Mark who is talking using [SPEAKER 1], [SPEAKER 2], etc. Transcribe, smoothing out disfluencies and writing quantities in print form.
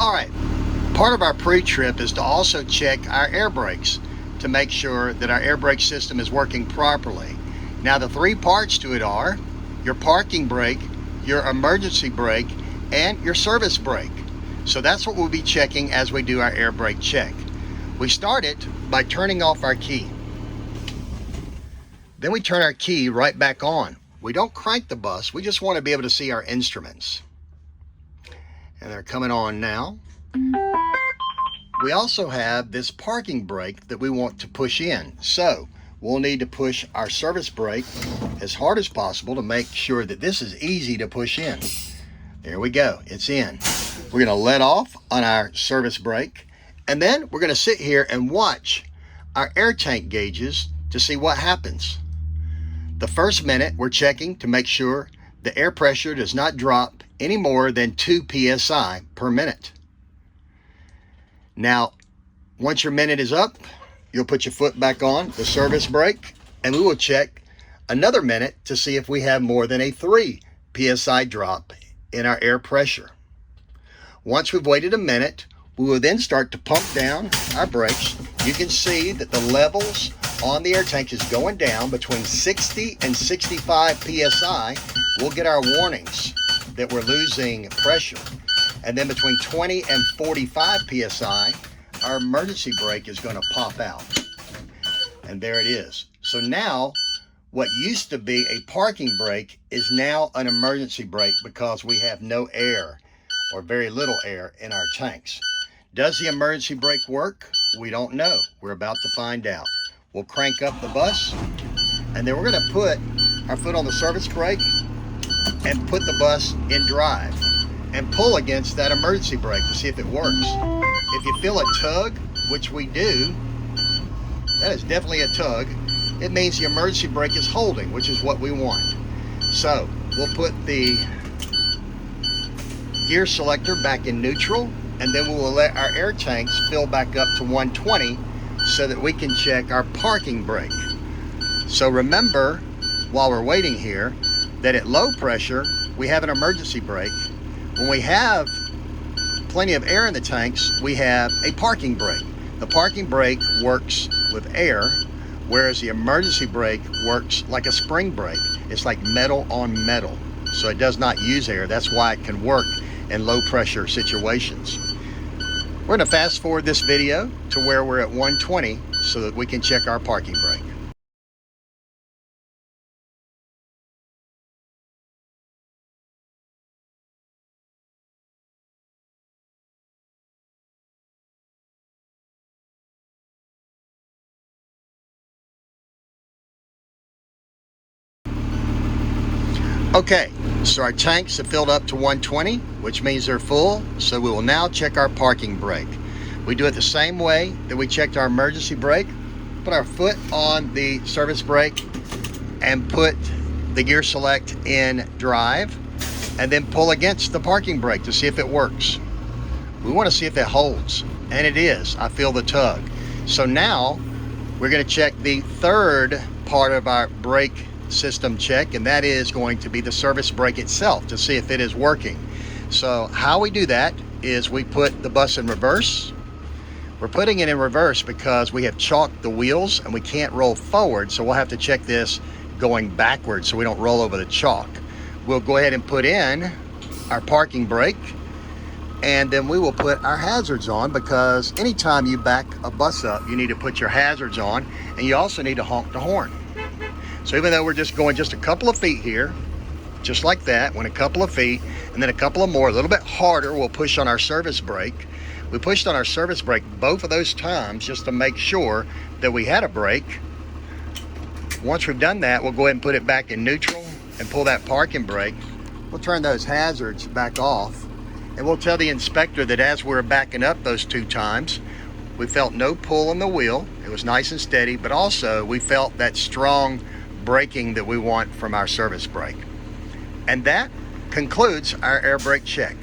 [SPEAKER 1] All right, part of our pre-trip is to also check our air brakes to make sure that our air brake system is working properly. Now the three parts to it are your parking brake, your emergency brake, and your service brake. So that's what we'll be checking as we do our air brake check. We start it by turning off our key. Then we turn our key right back on. We don't crank the bus, we just want to be able to see our instruments. And they're coming on now. We also have this parking brake that we want to push in. So we'll need to push our service brake as hard as possible to make sure that this is easy to push in. There we go, it's in. We're gonna let off on our service brake, and then we're gonna sit here and watch our air tank gauges to see what happens. The first minute we're checking to make sure the air pressure does not drop any more than 2 psi per minute. Now, once your minute is up, you'll put your foot back on the service brake, and we will check another minute to see if we have more than a 3 psi drop in our air pressure. Once we've waited a minute, we will then start to pump down our brakes. You can see that the levels on the air tank is going down between 60 and 65 psi. We'll get our warnings that we're losing pressure. And then between 20 and 45 psi, our emergency brake is going to pop out. And there it is. So now, what used to be a parking brake is now an emergency brake because we have no air or very little air in our tanks. Does the emergency brake work? We don't know. We're about to find out. We'll crank up the bus, and then we're going to put our foot on the service brake and put the bus in drive and pull against that emergency brake to see if it works. If you feel a tug, which we do, that is definitely a tug. It means the emergency brake is holding, which is what we want. So we'll put the gear selector back in neutral, and then we will let our air tanks fill back up to 120 so that we can check our parking brake. So remember, while we're waiting here, that at low pressure, we have an emergency brake. When we have plenty of air in the tanks, we have a parking brake. The parking brake works with air, whereas the emergency brake works like a spring brake. It's like metal on metal. So it does not use air. That's why it can work in low pressure situations. We're going to fast forward this video to where we're at 120 so that we can check our parking brake. Okay, so our tanks have filled up to 120, which means they're full. So we will now check our parking brake. We do it the same way that we checked our emergency brake. Put our foot on the service brake and put the gear select in drive, and then pull against the parking brake to see if it works. We want to see if it holds, and it is. I feel the tug. So now we're going to check the third part of our brake system check, and that is going to be the service brake itself to see if it is working. So how we do that is we put the bus in reverse. We're putting it in reverse because we have chalked the wheels and we can't roll forward, so we'll have to check this going backwards so we don't roll over the chalk. We'll go ahead and put in our parking brake, and then we will put our hazards on, because anytime you back a bus up, you need to put your hazards on, and you also need to honk the horn. So even though we're just going just a couple of feet here, just like that, went a couple of feet, and then a couple of more, a little bit harder, we'll push on our service brake. We pushed on our service brake both of those times just to make sure that we had a brake. Once we've done that, we'll go ahead and put it back in neutral and pull that parking brake. We'll turn those hazards back off, and we'll tell the inspector that as we're backing up those two times, we felt no pull on the wheel. It was nice and steady, but also we felt that strong braking that we want from our service brake. And that concludes our air brake check.